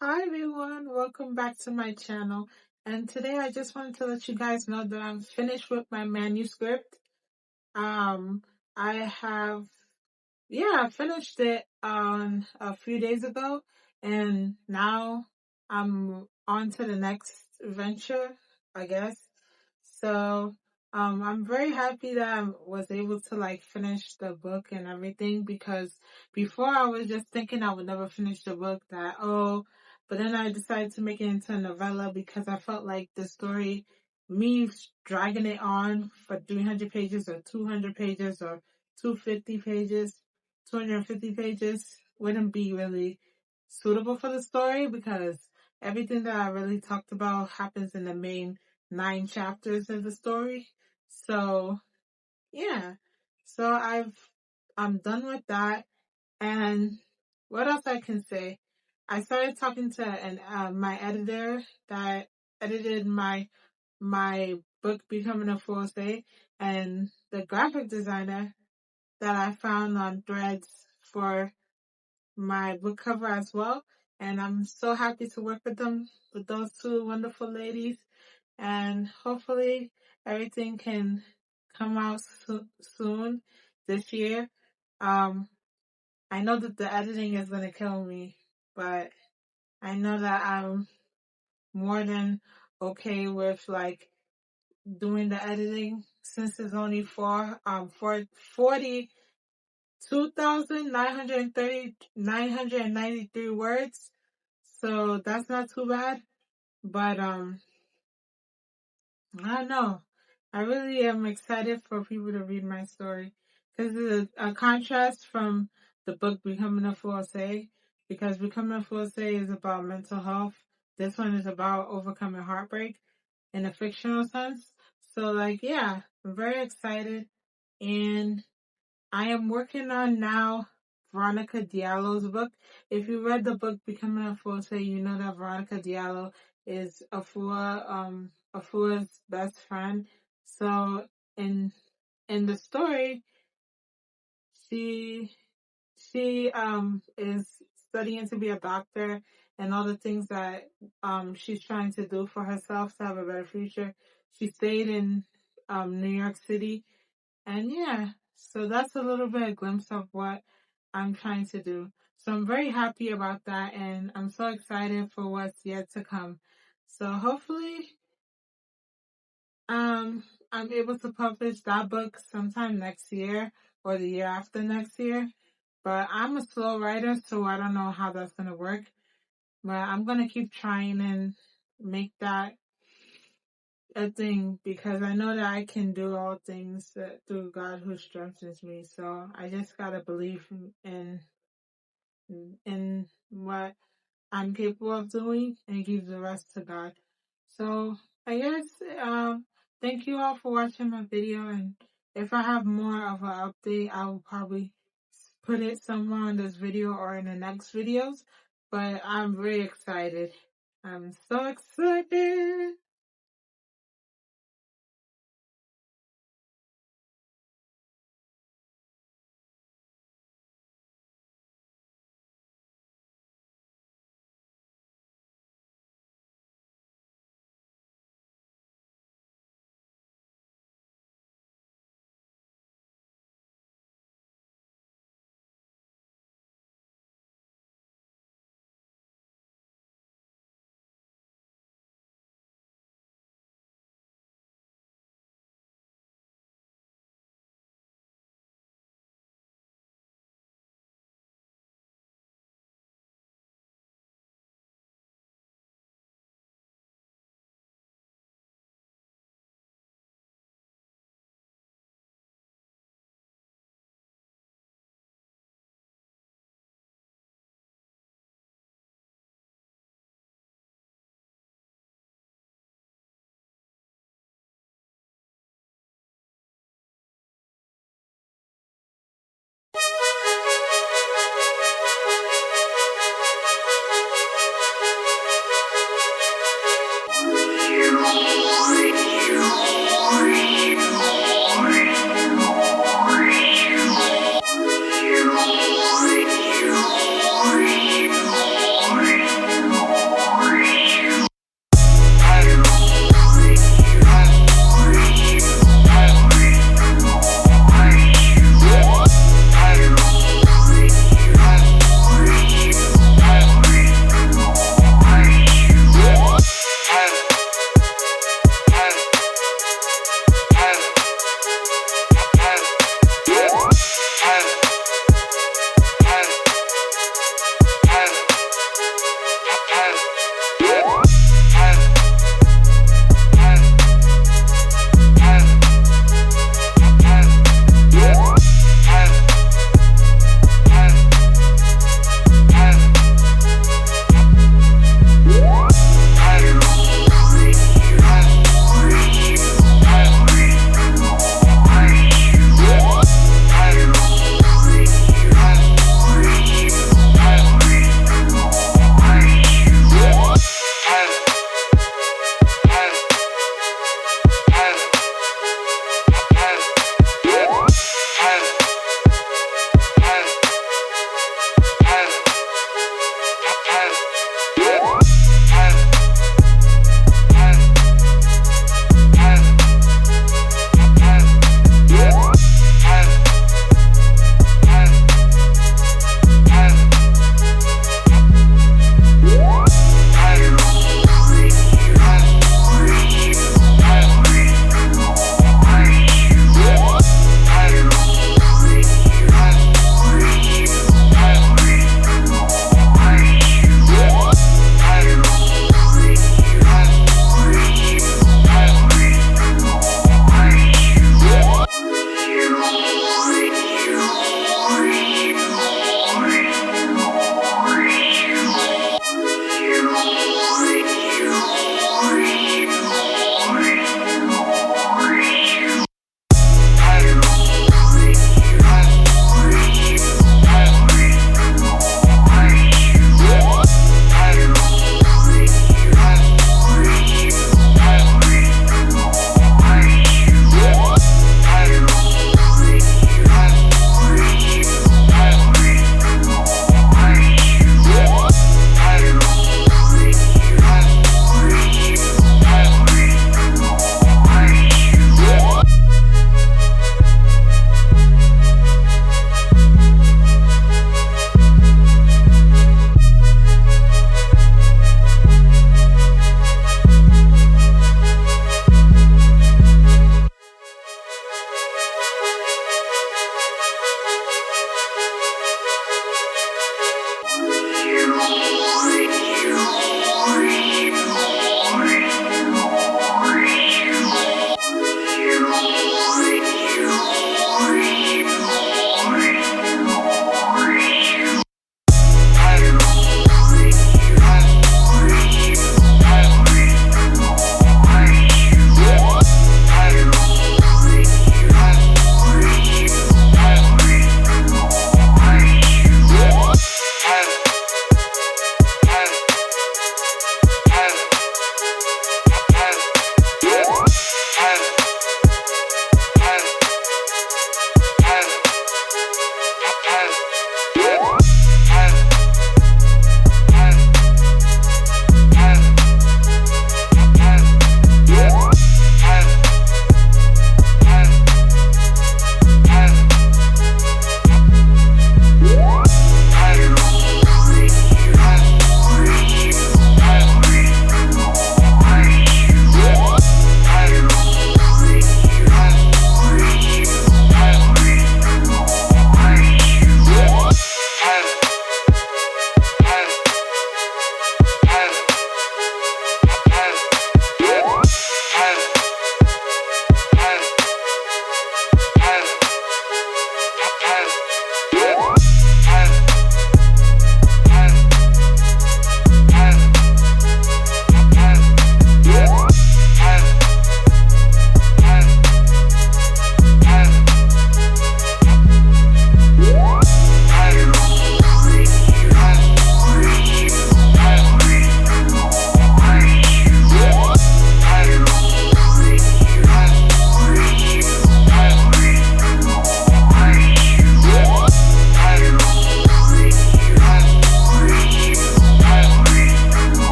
Hi everyone, welcome back to my channel. And today I just wanted to let you guys know that I'm finished with my manuscript. Um, I have, I finished it on a few days ago, and now I'm on to the next venture, I guess. So, I'm very happy that I was able to like finish the book and everything because before I was just thinking I would never finish the book but then I decided to make it into a novella because I felt like the story, me dragging it on for 300 pages or 200 pages or 250 pages, 250 pages wouldn't be really suitable for the story because everything that I really talked about happens in the main 9 chapters of the story. So yeah, so I'm done with that. And what else I can say? I started talking to my editor that edited my book Becoming a Osei, and the graphic designer that I found on Threads for my book cover as well. And I'm so happy to work with them, with those two wonderful ladies. And hopefully everything can come out soon this year. Um, I know that the editing is going to kill me, but I know that I'm more than okay with like doing the editing since it's only for 42,993 words. So that's not too bad. But I don't know. I really am excited for people to read my story because it's a contrast from the book Becoming a Osei, because Becoming a Osei is about mental health. This one is about overcoming heartbreak in a fictional sense. So like, yeah, I'm very excited, and I am working on now Veronica Diallo's book. If you read the book Becoming a Force, you know that Veronica Diallo is Afua's best friend. So in in the story, she she is studying to be a doctor, and all the things that she's trying to do for herself to have a better future. She stayed in New York City, and yeah, so that's a little bit of glimpse of what I'm trying to do. So I'm very happy about that, and I'm so excited for what's yet to come. So hopefully, um, I'm able to publish that book sometime next year or the year after next year. But I'm a slow writer, so I don't know how that's gonna work. But I'm gonna keep trying and make that a thing because I know that I can do all things through God who strengthens me. So I just gotta believe in what I'm capable of doing and give the rest to God. So I guess thank you all for watching my video, and if I have more of an update, I will probably put it somewhere in this video or in the next videos. But I'm very excited. I'm so excited.